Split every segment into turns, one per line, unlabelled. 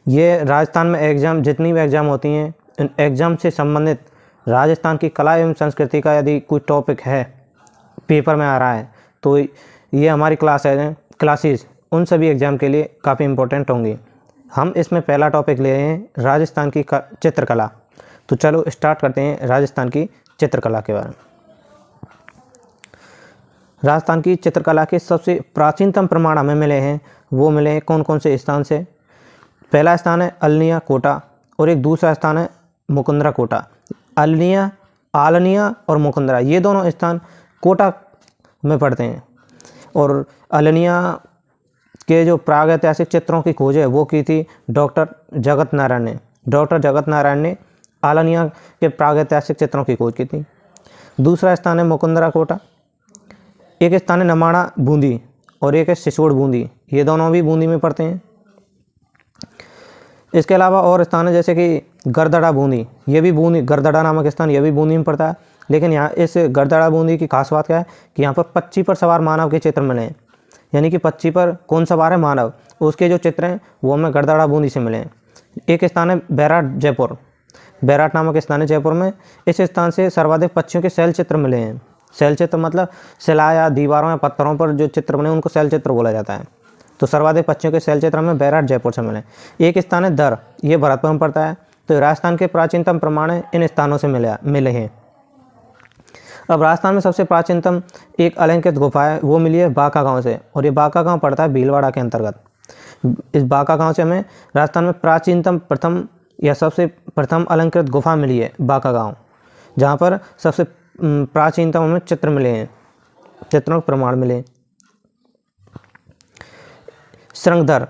ये राजस्थान में एग्ज़ाम, जितनी भी एग्ज़ाम होती हैं, इन एग्ज़ाम से संबंधित राजस्थान की कला एवं संस्कृति का यदि कोई टॉपिक है, पेपर में आ रहा है, तो ये हमारी क्लासेस उन सभी एग्ज़ाम के लिए काफ़ी इम्पोर्टेंट होंगी। हम इसमें पहला टॉपिक ले रहे हैं राजस्थान की चित्रकला। तो चलो स्टार्ट करते हैं राजस्थान की चित्रकला के बारे में। राजस्थान की चित्रकला के सबसे प्राचीनतम प्रमाण हमें मिले हैं, वो मिले हैं कौन कौन से स्थान से। पहला स्थान है अल्निया कोटा और एक दूसरा स्थान है मुकुंदरा कोटा। आलनिया और मुकुंदरा ये दोनों स्थान कोटा में पड़ते हैं। और अल्निया के जो प्रागैतिहासिक चित्रों की खोज है वो की थी डॉक्टर जगत नारायण ने आलनिया के प्रागैतिहासिक चित्रों की खोज की थी। दूसरा स्थान है मुकुंदरा कोटा। एक स्थान है नमाड़ा बूंदी और एक है सिसोड़ बूंदी, ये दोनों भी बूंदी में पड़ते हैं। इसके अलावा और स्थान है जैसे कि गरदड़ा बूंदी, ये भी बूंदी, गरदड़ा नामक स्थान ये भी बूंदी में पड़ता है। लेकिन यहाँ इस गरदड़ा बूंदी की खास बात क्या है कि यहाँ पर पक्षी पर सवार मानव के चित्र मिले हैं, यानी कि पक्षी पर कौन सवार है, मानव, उसके जो चित्र हैं वो हमें गरदड़ा बूंदी से मिले हैं। एक स्थान है बैराट नामक स्थान है जयपुर में। इस स्थान से सर्वाधिक पक्षियों के शैल चित्र मिले हैं। शैल चित्र मतलब शिला या दीवारों या पत्थरों पर जो चित्र बने उनको शैल चित्र बोला जाता है। तो सर्वाधिक पक्षियों के शैल चित्र हमें बैराट जयपुर से मिले। एक स्थान है दर, ये भरतपुर में पड़ता है। तो राजस्थान के प्राचीनतम प्रमाण इन स्थानों से मिले हैं। अब राजस्थान में सबसे प्राचीनतम एक अलंकृत गुफा है, वो मिली है बांका गांव से, और ये बांका गांव पड़ता है भीलवाड़ा के अंतर्गत। इस बांका गांव से हमें राजस्थान में प्राचीनतम सबसे प्रथम अलंकृत गुफा मिली है बांका गांव, जहाँ पर सबसे प्राचीनतम हमें चित्र मिले हैं, चित्रों के प्रमाण मिले। श्रृंगधर,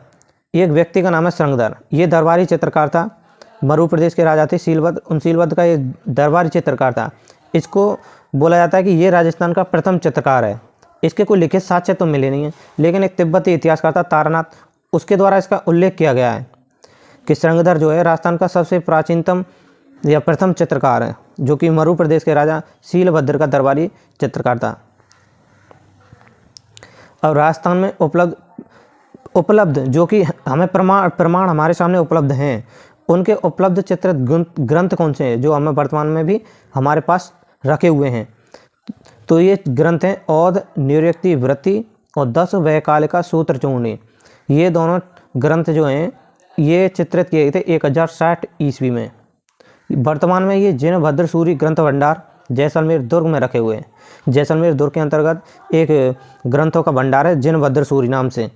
एक व्यक्ति का नाम है श्रृंगधर, ये दरबारी चित्रकार था। मरु प्रदेश के राजा थे सीलवद, उन सीलवद का ये दरबारी चित्रकार था। इसको बोला जाता है कि ये राजस्थान का प्रथम चित्रकार है। इसके कोई लिखित साक्ष्य तो मिले नहीं है, लेकिन एक तिब्बती इतिहासकार था तारानाथ, उसके द्वारा इसका उल्लेख किया गया है कि श्रृंगधर जो है राजस्थान का सबसे प्राचीनतम या प्रथम चित्रकार है, जो कि मरु प्रदेश के राजा सीलभद्र का दरबारी चित्रकार था। और राजस्थान में उपलब्ध जो कि हमें प्रमाण हमारे सामने उपलब्ध हैं, उनके उपलब्ध चित्रित ग्रंथ कौन से हैं जो हमें वर्तमान में भी हमारे पास रखे हुए हैं। तो ये ग्रंथ हैं औध निरुक्ति वृत्ति और 10 वैकालिका सूत्र चूर्णी। ये दोनों ग्रंथ जो हैं ये चित्रित किए गए थे 1060 ईस्वी में। वर्तमान में ये जिनभद्र सूरी ग्रंथ भंडार जैसलमेर दुर्ग में रखे हुए हैं। जैसलमेर दुर्ग के अंतर्गत एक ग्रंथों का भंडार है जिनभद्र सूरी नाम से,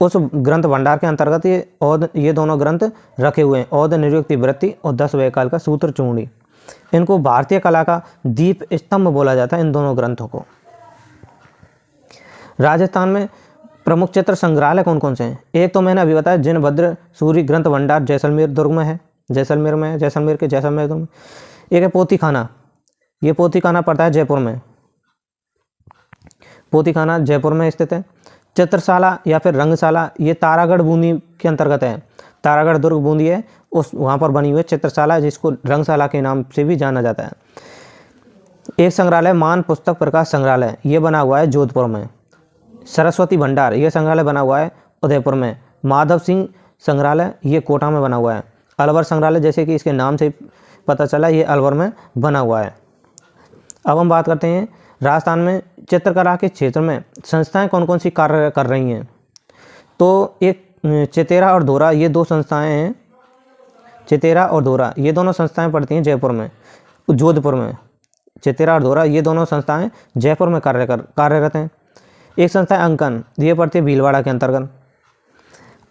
उस ग्रंथ भंडार के अंतर्गत ये दोनों ग्रंथ रखे हुए हैं, औध निरुक्ति वृत्ति और 10 वैकालिका सूत्र चूर्णी। इनको भारतीय कला का दीप स्तंभ बोला जाता है इन दोनों ग्रंथों को। राजस्थान में प्रमुख चित्र संग्रहालय कौन कौन से हैं? एक तो मैंने अभी बताया जिनभद्र सूरी ग्रंथ भंडार जैसलमेर दुर्ग में है, जैसलमेर के जैसलमेर दुर्ग में। एक है पोथीखाना, ये पोथीखाना पड़ता है जयपुर में, पोथीखाना जयपुर में स्थित है। चित्रशाला या फिर रंगशाला ये तारागढ़ बूंदी के अंतर्गत है, तारागढ़ दुर्ग बूंदी है, उस वहाँ पर बनी हुई चित्रशाला जिसको रंगशाला के नाम से भी जाना जाता है। एक संग्रहालय मान पुस्तक प्रकाश संग्रहालय, ये बना हुआ है जोधपुर में। सरस्वती भंडार, ये संग्रहालय बना हुआ है उदयपुर में। माधव सिंह संग्रहालय ये कोटा में बना हुआ है। अलवर संग्रहालय जैसे कि इसके नाम से पता चला ये अलवर में बना हुआ है। अब हम बात करते हैं राजस्थान में चित्रकला के क्षेत्र में संस्थाएं कौन कौन सी कार्य कर रही हैं। तो एक चितेरा और धोरा ये दो संस्थाएं हैं, चितेरा और धोरा ये दोनों संस्थाएं पड़ती हैं जयपुर में, जोधपुर में। चितेरा और धोरा ये दोनों संस्थाएं जयपुर में कार्यरत हैं। एक संस्था है अंकन, ये पड़ती है भीलवाड़ा के अंतर्गत।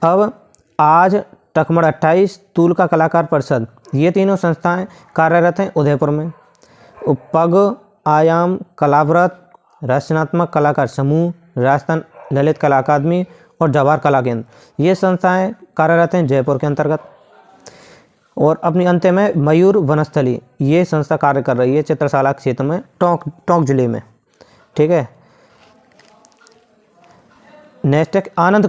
अब आज टकमड़ 28 तूल का कलाकार परिषद, ये तीनों संस्थाएं कार्यरत हैं उदयपुर में। पग आयाम कलाव्रत रचनात्मक कलाकार समूह, राजस्थान ललित कला अकादमी और जवाहर कला केंद्र, ये संस्थाएं कार्यरत हैं जयपुर के अंतर्गत। और अपनी अंत्य में मयूर वनस्थली, ये संस्था कार्य कर रही है चित्रशाला क्षेत्र में टोंक जिले में। ठीक है। नेक्स्ट है आनंद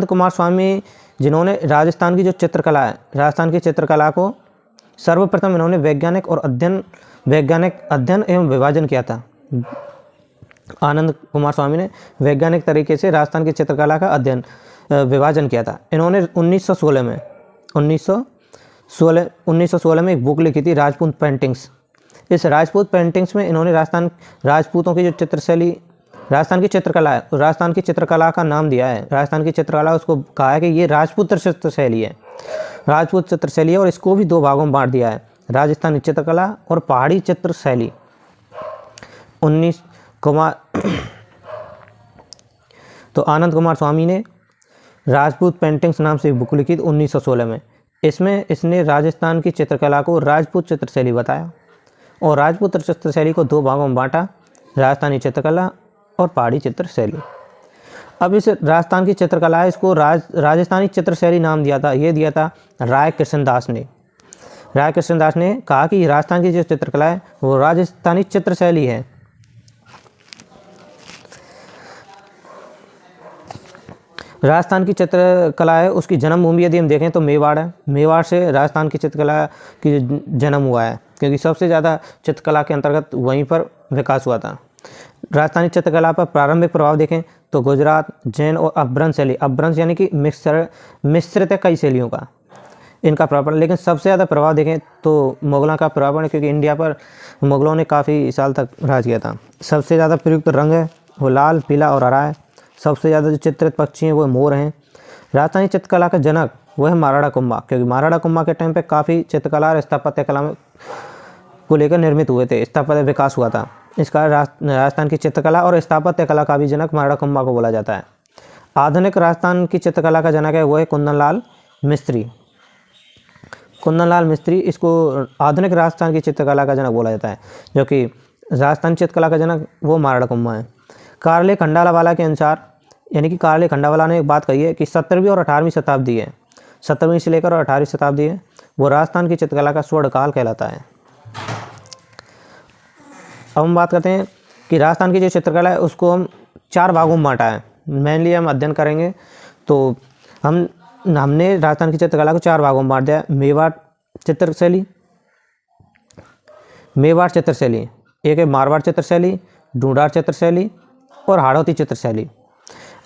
कुमार स्वामी जिन्होंने राजस्थान की जो चित्रकला है, राजस्थान की चित्रकला को सर्वप्रथम इन्होंने वैज्ञानिक अध्ययन एवं विभाजन किया था। आनंद कुमार स्वामी ने वैज्ञानिक तरीके से राजस्थान की चित्रकला का अध्ययन विभाजन किया था। इन्होंने 1916 में एक बुक लिखी थी, राजपूत पेंटिंग्स। इस राजपूत पेंटिंग्स में इन्होंने राजपूतों की जो चित्रशैली, राजस्थान की चित्रकला है, राजस्थान की चित्रकला का नाम दिया है। राजस्थान की चित्रकला उसको कहा है कि ये राजपूत चित्रशैली है, राजपूत चित्रशैली है। और इसको भी 2 भागों में बांट दिया है, राजस्थानी चित्रकला और पहाड़ी चित्रशैली। 19 कुमार तो आनंद कुमार स्वामी ने राजपूत पेंटिंग्स नाम से एक बुक लिखी थी 1916 में। इसमें इसने राजस्थान की चित्रकला को राजपूत चित्रशैली बताया और राजपूत चित्रशैली को 2 भागों में बांटा, राजस्थानी चित्रकला और पहाड़ी चित्रशैली। अब इस राजस्थान की चित्रकला है, इसको राजस्थानी चित्रशैली नाम दिया था, ये दिया था राय कृष्णदास ने। राय कृष्णदास ने कहा कि राजस्थान की जो चित्रकला है वो राजस्थानी चित्रशैली है। राजस्थान की चित्रकला है, उसकी जन्मभूमि यदि हम देखें तो मेवाड़ है। मेवाड़ से राजस्थान की चित्रकला की जन्म हुआ है, क्योंकि सबसे ज़्यादा चित्रकला के अंतर्गत वहीं पर विकास हुआ था। राजस्थानी चित्रकला पर प्रारंभिक प्रभाव देखें तो गुजरात, जैन और अपभ्रंश शैली, अपभ्रंश यानी कि मिश्रित है कई शैलियों का, इनका प्रभाव। लेकिन सबसे ज़्यादा प्रभाव देखें तो मुगलों का प्रभाव है, क्योंकि इंडिया पर मुगलों ने काफ़ी साल तक राज किया था। सबसे ज़्यादा प्रयुक्त रंग है वो लाल, पीला और हरा है। सबसे ज़्यादा जो चित्रित पक्षी हैं वो मोर हैं। राजस्थानी चित्रकला का जनक वो है महाराणा कुंभा, क्योंकि महाराणा कुंभा के टाइम पे काफ़ी चित्रकला और स्थापत्य कला को लेकर निर्मित हुए थे, स्थापत्य विकास हुआ था। इसका राजस्थान की चित्रकला और स्थापत्य कला का भी जनक महाराणा कुंभा को बोला जाता है। आधुनिक राजस्थान की चित्रकला का जनक है वो है कुंदनलाल मिस्त्री। कुंदनलाल मिस्त्री, इसको आधुनिक राजस्थान की चित्रकला का जनक बोला जाता है, जो कि राजस्थान चित्रकला का जनक वो महाराणा कुंभा है। कार्ले खंडालावाला के अनुसार, यानी कि कार्ले खंडावाला ने एक बात कही है कि 17वीं और 18वीं शताब्दी है, 17वीं से लेकर और 18वीं शताब्दी है, वो राजस्थान की चित्रकला का स्वर्णकाल कहलाता है। अब हम बात करते हैं कि राजस्थान की जो चित्रकला है उसको हम 4 भागों में बांटा है। मेनली हम अध्ययन करेंगे तो हमने राजस्थान की चित्रकला को 4 भागों में बांट दिया। मेवाड़ चित्रशैली, एक है मारवाड़ चित्रशैली, ढूंढाड़ चित्रशैली और हाड़ौती चित्रशैली।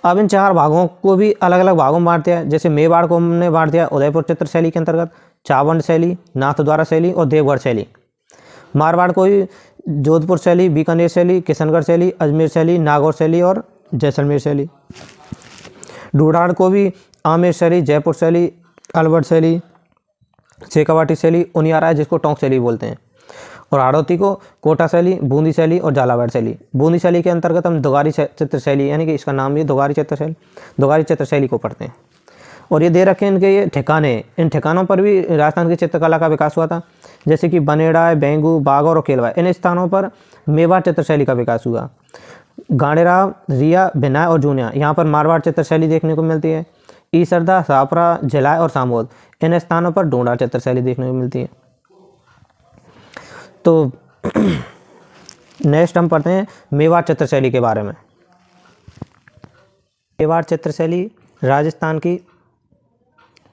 अब इन 4 भागों को भी अलग अलग भागों में बांट दिया। जैसे मेवाड़ को हमने बांट दिया उदयपुर चित्रशैली के अंतर्गत, चावंड शैली, नाथद्वारा शैली और देवगढ़ शैली। मारवाड़ को ही जोधपुर शैली, बीकानेर शैली, किशनगढ़ शैली, अजमेर शैली, नागौर शैली और जैसलमेर शैली। ढूंढाड़ को भी आमेर शैली, जयपुर शैली, अलवर शैली, शेखावाटी शैली, उनियारा जिसको टोंक शैली बोलते हैं। और हाड़ौती को कोटा शैली, बूंदी शैली और झालावाड़ शैली। बूंदी शैली के अंतर्गत हम दोगारी चित्रशैली, यानी कि इसका नाम भी दोगारी चित्रशैली को पढ़ते हैं। और ये दे रखे हैं इनके ये ठिकाने, इन ठिकानों पर भी राजस्थान की चित्रकला का विकास हुआ था। जैसे कि बनेड़ा, बेंगू, बागौर और केलवा, इन स्थानों पर मेवाड़ चित्रशैली का विकास हुआ। गांडेराव, रिया, भिनाय और जूनिया, यहाँ पर मारवाड़ चित्रशैली देखने को मिलती है। ईसरदा, सापरा, झिलाय और सामोद, इन स्थानों पर ढूंढाड़ चित्रशैली देखने को मिलती है। तो नेक्स्ट हम पढ़ते हैं मेवाड़ चित्रशैली के बारे में। मेवाड़ चित्रशैली राजस्थान की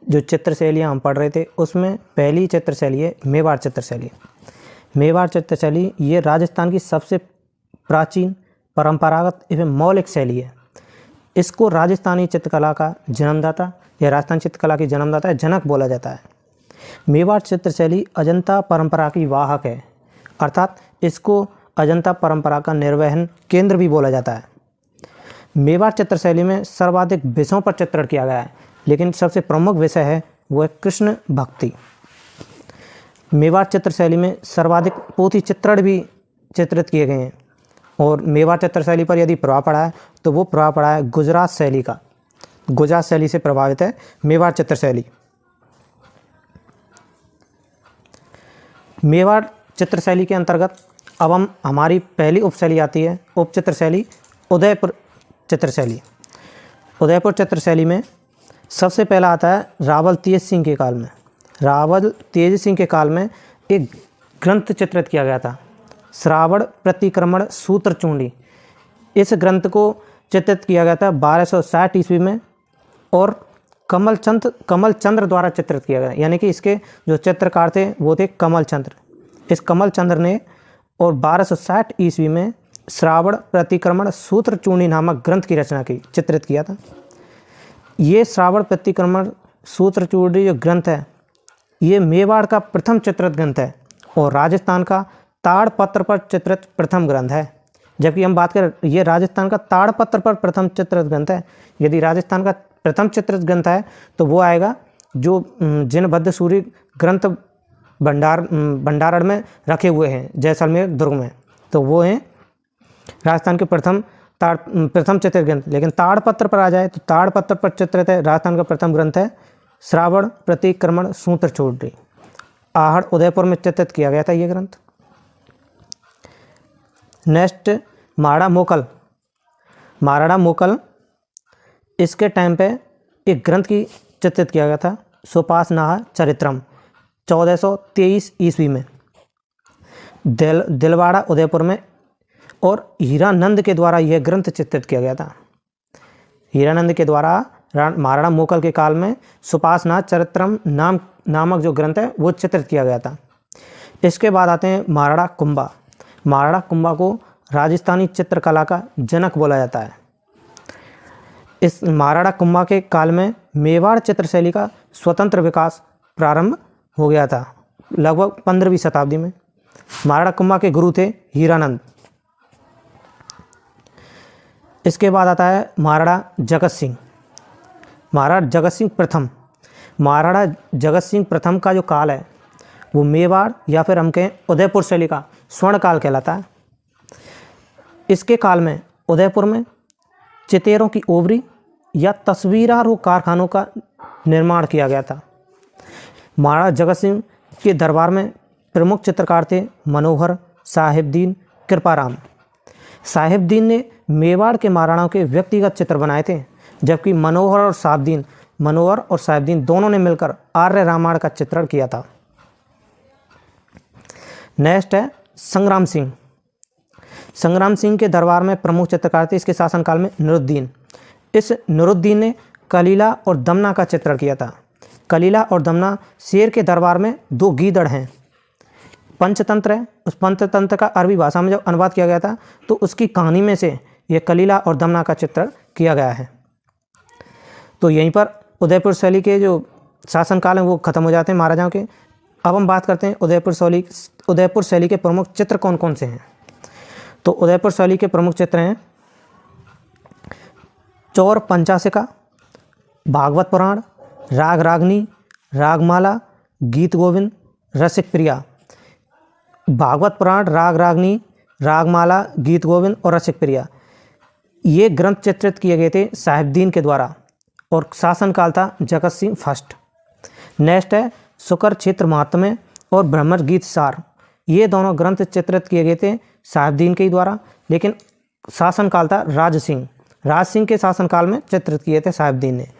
जो चित्रशैलियाँ हम पढ़ रहे थे उसमें पहली चित्रशैली है मेवाड़ चित्रशैली। मेवाड़ चित्रशैली ये राजस्थान की सबसे प्राचीन, परंपरागत एवं मौलिक शैली है। इसको राजस्थानी चित्रकला का जन्मदाता या राजस्थान चित्रकला की जन्मदाता है जनक बोला जाता है। मेवाड़ चित्रशैली अजंता परंपरा की वाहक है, अर्थात इसको अजंता परंपरा का निर्वहन केंद्र भी बोला जाता है। मेवाड़ चित्रशैली में सर्वाधिक विषयों पर चित्रण किया गया है, लेकिन सबसे प्रमुख विषय है वो है कृष्ण भक्ति। मेवाड़ चित्रशैली में सर्वाधिक पोथी चित्रण भी चित्रित किए गए हैं। और मेवाड़ चित्रशैली पर यदि प्रभाव पड़ा है तो वो प्रभाव पड़ा है गुजरात शैली का। गुजरात शैली से प्रभावित है मेवाड़ चित्रशैली। मेवाड़ चित्रशैली के अंतर्गत अब हमारी पहली उपशैली आती है, उप चित्रशैली उदयपुर चित्रशैली। उदयपुर चित्रशैली में सबसे पहला आता है रावल तेज सिंह के काल में। रावल तेज सिंह के काल में एक ग्रंथ चित्रित किया गया था, श्रावण प्रतिक्रमण सूत्र चूंडी। इस ग्रंथ को चित्रित किया गया था 1260 ईस्वी में और कमल चंद्र द्वारा चित्रित किया गया, यानी कि इसके जो चित्रकार थे वो थे कमल चंद्र। इस कमल चंद्र ने और 1260 ईस्वी में श्रावण प्रतिक्रमण सूत्र चूंडी नामक ग्रंथ की रचना की, चित्रित किया था। ये श्रावण प्रतिक्रमण सूत्रचूड़ी जो ग्रंथ है ये मेवाड़ का प्रथम चित्रित ग्रंथ है और राजस्थान का ताड़पत्र पर चित्रित प्रथम ग्रंथ है। जबकि हम बात करें ये राजस्थान का ताड़पत्र पर प्रथम चित्रित ग्रंथ है। यदि राजस्थान का प्रथम चित्रित ग्रंथ है तो वो आएगा जो जिनबद्ध सूरी ग्रंथ भंडारण में रखे हुए हैं जैसलमेर दुर्ग में, तो वो हैं राजस्थान के प्रथम चित्रित ग्रंथ। लेकिन ताड़पत्र पर आ जाए तो ताड़पत्र पर चित्रित है राजस्थान का प्रथम ग्रंथ है श्रावण प्रतिक्रमण सूत्रचूड़ी। आहड़ उदयपुर में चित्रित किया गया था ये ग्रंथ। नेक्स्ट महाराणा मोकल। महाराणा मोकल इसके टाइम पे एक ग्रंथ की चित्रित किया गया था सुपासनाह चरित्रम 1423 ईस्वी में दिलवाड़ा उदयपुर में, और हीरानंद के द्वारा यह ग्रंथ चित्रित किया गया था। हीरानंद के द्वारा महाराणा मोकल के काल में सुपासनाह चरित्रम नामक जो ग्रंथ है वो चित्रित किया गया था। इसके बाद आते हैं महाराणा कुंभा। महाराणा कुंभा को राजस्थानी चित्रकला का जनक बोला जाता है। इस महाराणा कुंभा के काल में मेवाड़ चित्रशैली का स्वतंत्र विकास प्रारंभ हो गया था लगभग 15वीं शताब्दी में। महाराणा कुंभा के गुरु थे हीरानंद। इसके बाद आता है महाराणा जगत सिंह। महाराणा जगत सिंह प्रथम। महाराणा जगत सिंह प्रथम का जो काल है वो मेवाड़ या फिर हम कहें उदयपुर शैली का स्वर्ण काल कहलाता है। इसके काल में उदयपुर में चितेरों की ओवरी या तस्वीरारू कारखानों का निर्माण किया गया था। महाराणा जगत सिंह के दरबार में प्रमुख चित्रकार थे मनोहर, साहिबदीन, कृपाराम। साहिबदीन ने मेवाड़ के महाराणाओं के व्यक्तिगत चित्र बनाए थे, जबकि मनोहर और साहिबदीन दोनों ने मिलकर आर्य रामायण का चित्रण किया था। नेक्स्ट है संग्राम सिंह। संग्राम सिंह के दरबार में प्रमुख चित्रकार थे इसके शासनकाल में नूरुद्दीन। इस नूरुद्दीन ने कलीला और दमना का चित्रण किया था। कलीला और दमना शेर के दरबार में दो गीदड़ हैं। पंचतंत्र है, उस पंचतंत्र का अरबी भाषा में जब अनुवाद किया गया था तो उसकी कहानी में से यह कलीला और दमना का चित्रण किया गया है। तो यहीं पर उदयपुर शैली के जो शासनकाल हैं वो खत्म हो जाते हैं महाराजाओं के। अब हम बात करते हैं उदयपुर शैली के प्रमुख चित्र कौन कौन से हैं। तो उदयपुर शैली के प्रमुख चित्र हैं चौर पंचाशिका, भागवत पुराण, राग रागनी, रागमाला, गीत गोविंद, रसिक प्रिया। भागवत पुराण, राग रागनी, रागमाला, गीत गोविंद और रसिक प्रिया ये ग्रंथ चित्रित किए गए थे साहिबदीन के द्वारा और शासनकाल था जगत सिंह फर्स्ट। नेक्स्ट है शुकर क्षेत्र महात्म्य और ब्रह्मर गीत सार। ये दोनों ग्रंथ चित्रित किए गए थे साहिबदीन के ही द्वारा, लेकिन शासनकाल था राज सिंह के शासनकाल में चित्रित किए थे साहिबदीन ने।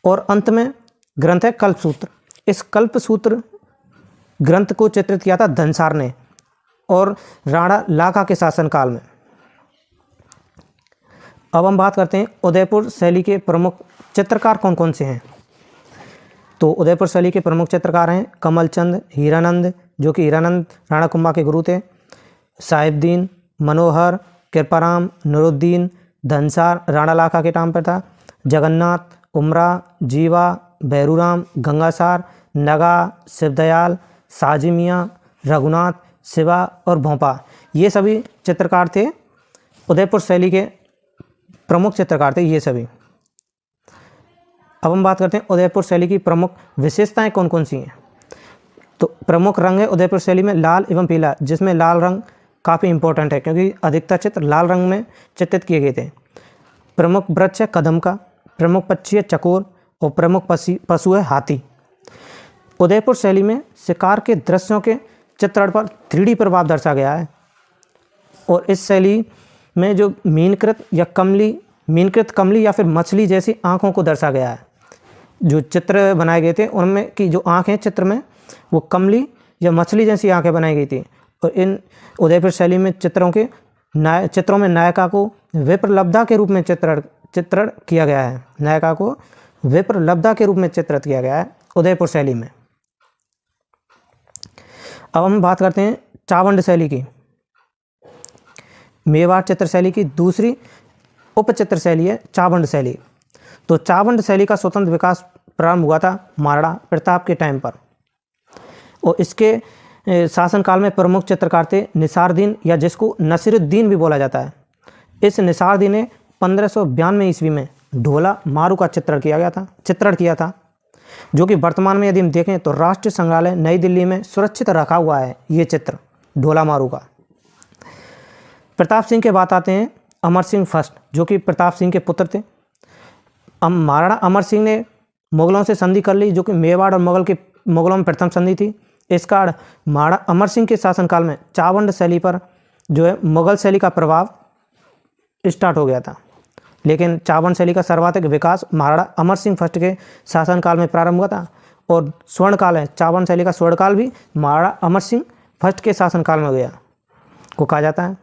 और अंत में ग्रंथ है कल्पसूत्र। इस कल्पसूत्र ग्रंथ को चित्रित किया था धनसार ने और राणा लाखा के शासनकाल में। अब हम बात करते हैं उदयपुर शैली के प्रमुख चित्रकार कौन कौन से हैं। तो उदयपुर शैली के प्रमुख चित्रकार हैं कमलचंद, हीरानंद जो कि हीरानंद राणा कुंभा के गुरु थे, साहिबदीन, मनोहर, कृपाराम, नूरुद्दीन, धनसार राणा लाखा के टाइम पर था, जगन्नाथ, उमरा, जीवा, भैरूराम, गंगासार, नगा, शिवदयाल, साजी मियाँ, रघुनाथ, शिवा और भोंपा। ये सभी चित्रकार थे उदयपुर शैली के प्रमुख चित्रकार थे ये सभी। अब हम बात करते हैं उदयपुर शैली की प्रमुख विशेषताएं कौन कौन सी हैं। तो प्रमुख रंग है उदयपुर शैली में लाल एवं पीला, जिसमें लाल रंग काफ़ी इंपॉर्टेंट है क्योंकि अधिकतर चित्र लाल रंग में चित्रित किए गए थे। प्रमुख वृक्ष है कदम का, प्रमुख पक्षी है चकोर और प्रमुख पशु है हाथी। उदयपुर शैली में शिकार के दृश्यों के चित्रण पर 3D प्रभाव दर्शा गया है और इस शैली में जो मीनकृत कमली या फिर मछली जैसी आँखों को दर्शा गया है। जो चित्र बनाए गए थे उनमें की जो आँखें चित्र में वो कमली या मछली जैसी आँखें बनाई गई थी। और इन उदयपुर शैली में चित्रों में नायिका को विप्रलब्धा के रूप में चित्रण किया गया है। नायिका को विप्रलब्धा के रूप में चित्रित किया गया है उदयपुर शैली में। अब हम बात करते हैं चावंड शैली की। मेवाड़ चित्र शैली की दूसरी उप चित्र शैली है चावंड शैली। तो चावंड शैली का स्वतंत्र विकास प्रारंभ हुआ था महाराणा प्रताप के टाइम पर, और इसके शासनकाल में प्रमुख चित्रकार थे निसारुद्दीन, या जिसको नसीरुद्दीन भी बोला जाता है। इस निसारुद्दीन ने 1592 ईस्वी में ढोला मारू का चित्रण किया था, जो कि वर्तमान में यदि हम देखें तो राष्ट्रीय संग्रहालय नई दिल्ली में सुरक्षित रखा हुआ है ये चित्र ढोला मारू का। प्रताप सिंह के बाद आते हैं अमर सिंह फर्स्ट, जो कि प्रताप सिंह के पुत्र थे। महाराणा अमर सिंह ने मुगलों से संधि कर ली, जो कि मेवाड़ और मुगलों में प्रथम संधि थी। इस कारण महाराणा अमर सिंह के शासनकाल में चावंड शैली पर जो है मुगल शैली का प्रभाव स्टार्ट हो गया था, लेकिन चावंड शैली का सर्वाधिक विकास महाराणा अमर सिंह फर्स्ट के शासनकाल में प्रारंभ हुआ था, और स्वर्णकाल है चावंड शैली का स्वर्णकाल भी महाराणा अमर सिंह फर्स्ट के शासनकाल में गया को कहा जाता है।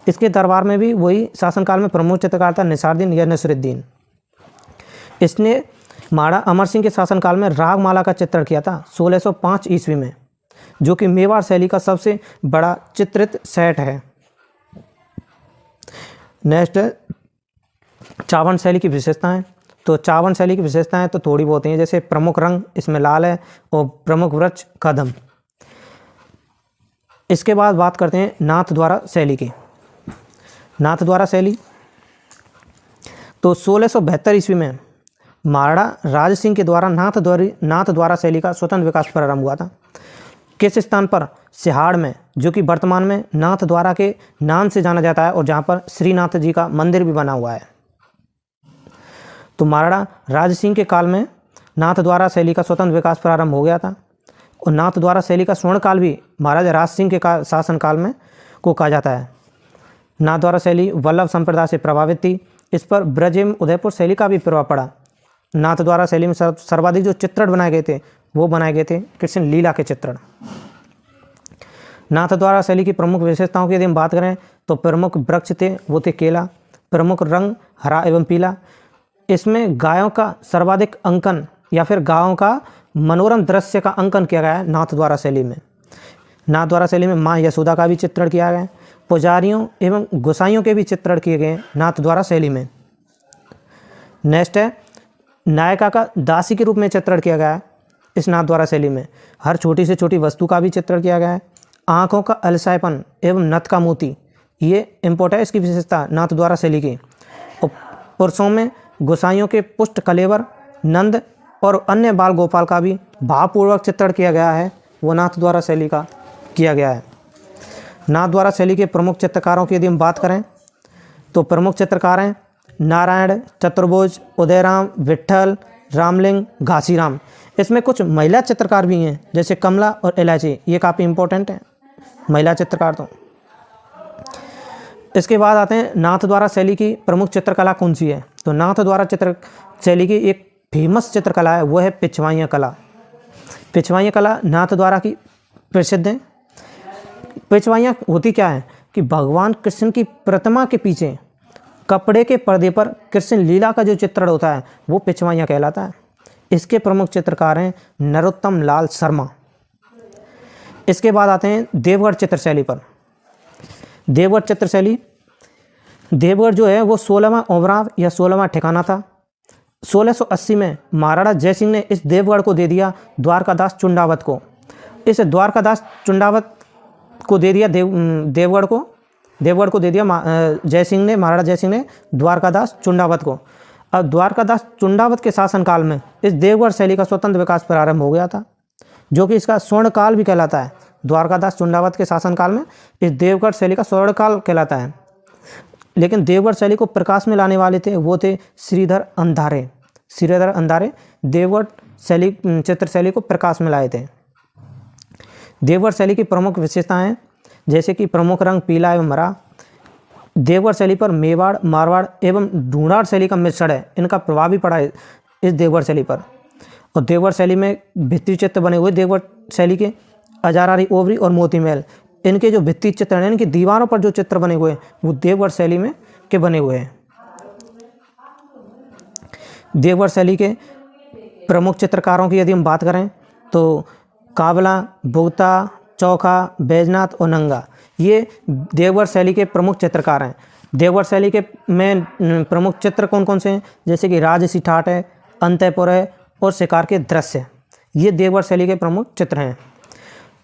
इसके दरबार में भी वही शासनकाल में प्रमुख चित्रकार था निसारुद्दीन या नसीरुद्दीन। इसने महाराणा अमर सिंह के शासनकाल में रागमाला का चित्रण किया था 1605 ईस्वी में, जो कि मेवाड़ शैली का सबसे बड़ा चित्रित सेट है। नेक्स्ट चावंड शैली की विशेषताएं। तो चावंड शैली की विशेषताएं तो थोड़ी बहुत हैं, जैसे प्रमुख रंग इसमें लाल है और प्रमुख वृक्ष कदम। इसके बाद बात करते हैं नाथद्वारा शैली की। नाथद्वारा शैली तो 1672 ईस्वी में महाराणा राज सिंह के द्वारा नाथद्वारा शैली का स्वतंत्र विकास प्रारंभ हुआ था। किस स्थान पर? सिहाड़ में, जो कि वर्तमान में नाथद्वारा के नाम से जाना जाता है, और जहाँ पर श्रीनाथ जी का मंदिर भी बना हुआ है। तो महाराणा राज सिंह के काल में नाथद्वारा शैली का स्वतंत्र विकास प्रारंभ हो गया था, और नाथद्वारा शैली का स्वर्णकाल भी महाराजा राज सिंह के शासनकाल में को कहा जाता है। नाथद्वारा शैली वल्लभ संप्रदाय से प्रभावित थी। इस पर ब्रज एवं उदयपुर शैली का भी प्रभाव पड़ा। नाथद्वारा शैली में सर्वाधिक जो चित्रण बनाए गए थे वो बनाए गए थे कृष्ण लीला के चित्रण। नाथद्वारा शैली की प्रमुख विशेषताओं की यदि हम बात करें तो प्रमुख वृक्ष थे वो थे केला, प्रमुख रंग हरा एवं पीला। इसमें गायों का सर्वाधिक अंकन या फिर गायों का मनोरम दृश्य का अंकन किया गया है नाथद्वारा शैली में। नाथद्वारा शैली में माँ यशोदा का भी चित्रण किया गया है। पुजारियों एवं गोसाइयों के भी चित्रण किए गए नाथद्वारा शैली में। नेक्स्ट है नायिका का दासी के रूप में चित्रण किया गया है इस नाथद्वारा शैली में। हर छोटी से छोटी वस्तु का भी चित्रण किया गया है। आँखों का अलसायपन एवं नथ का मोती, ये इम्पोर्टेंट है इसकी विशेषता नाथद्वारा शैली की। और पुरुषों में गोसाइयों के पुष्ट कलेवर, नंद और अन्य बाल गोपाल का भी भावपूर्वक चित्रण किया गया है, वो नाथद्वारा शैली का किया गया है। नाथद्वारा शैली के प्रमुख चित्रकारों की यदि हम बात करें तो प्रमुख चित्रकार हैं नारायण, चतुर्भुज, उदयराम, विट्ठल, रामलिंग, घासीराम। इसमें कुछ महिला चित्रकार भी हैं जैसे कमला और इलायची, ये काफ़ी इंपॉर्टेंट है महिला चित्रकार। तो इसके बाद आते हैं नाथद्वारा शैली की प्रमुख चित्रकला कौन सी है। तो नाथद्वारा चित्र शैली की एक फेमस चित्रकला है, वो है पिछवाइयाँ कला। पिछवाइयाँ कला नाथद्वारा की प्रसिद्ध है। पिछवाइयाँ होती क्या है कि भगवान कृष्ण की प्रतिमा के पीछे कपड़े के पर्दे पर कृष्ण लीला का जो चित्रण होता है वो पिछवाइयाँ कहलाता है। इसके प्रमुख चित्रकार हैं नरोत्तम लाल शर्मा। इसके बाद आते हैं देवगढ़ चित्रशैली पर। देवगढ़ चित्रशैली, देवगढ़ जो है वो 16वां ओवराव या 16वां ठिकाना था। 1680 में महाराणा जयसिंह ने इस देवगढ़ को दे दिया द्वारकादास चुंडावत को। इस द्वारकादास चुंडावत को दे दिया देवगढ़ को दे दिया जयसिंह ने, महाराणा जयसिंह ने द्वारकादास चुंडावत को। अब द्वारकादास चुंडावत के शासनकाल में इस देवगढ़ शैली का स्वतंत्र विकास प्रारंभ हो गया था, जो कि इसका स्वर्णकाल भी कहलाता है। द्वारकादास चुंडावत के शासनकाल में इस देवगढ़ शैली का स्वर्णकाल कहलाता है। लेकिन देवगढ़ शैली को प्रकाश में लाने वाले थे वो थे श्रीधर अंधारे। श्रीधर अंधारे देवगढ़ शैली चित्र शैली को प्रकाश में लाए थे। देवगढ़ शैली की प्रमुख विशेषताएं जैसे कि प्रमुख रंग पीला एवं हरा। देवगढ़ शैली पर मेवाड़, मारवाड़ एवं ढूंढाड़ शैली का मिश्रण है, इनका प्रभाव भी पड़ा है इस देवगढ़ शैली पर। और देवगढ़ शैली में भित्ति चित्र बने हुए देवगढ़ शैली के अजारारी ओवरी और मोती महल, इनके जो भित्ति चित्र हैं, इनकी दीवारों पर जो चित्र बने हुए हैं वो देवगढ़ शैली में के बने हुए हैं। देवगढ़ शैली के प्रमुख चित्रकारों की यदि हम बात करें तो काबला, भुगता, चौखा, बैजनाथ और नंगा, ये देवगढ़ शैली के प्रमुख चित्रकार हैं। देवगढ़ शैली के में प्रमुख चित्र कौन कौन से हैं, जैसे कि राजसी ठाट है, अंतःपुर है और शिकार के दृश्य। ये देवगढ़ शैली के प्रमुख चित्र हैं।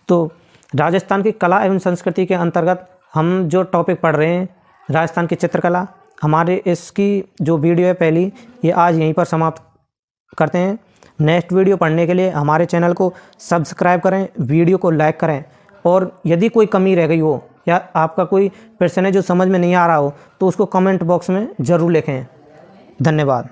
तो राजस्थान की कला एवं संस्कृति के अंतर्गत हम जो टॉपिक पढ़ रहे हैं राजस्थान की चित्रकला, हमारे इसकी जो वीडियो है पहली, ये आज यहीं पर समाप्त करते हैं। नेक्स्ट वीडियो पढ़ने के लिए हमारे चैनल को सब्सक्राइब करें, वीडियो को लाइक करें, और यदि कोई कमी रह गई हो या आपका कोई प्रश्न है जो समझ में नहीं आ रहा हो तो उसको कमेंट बॉक्स में ज़रूर लिखें। धन्यवाद।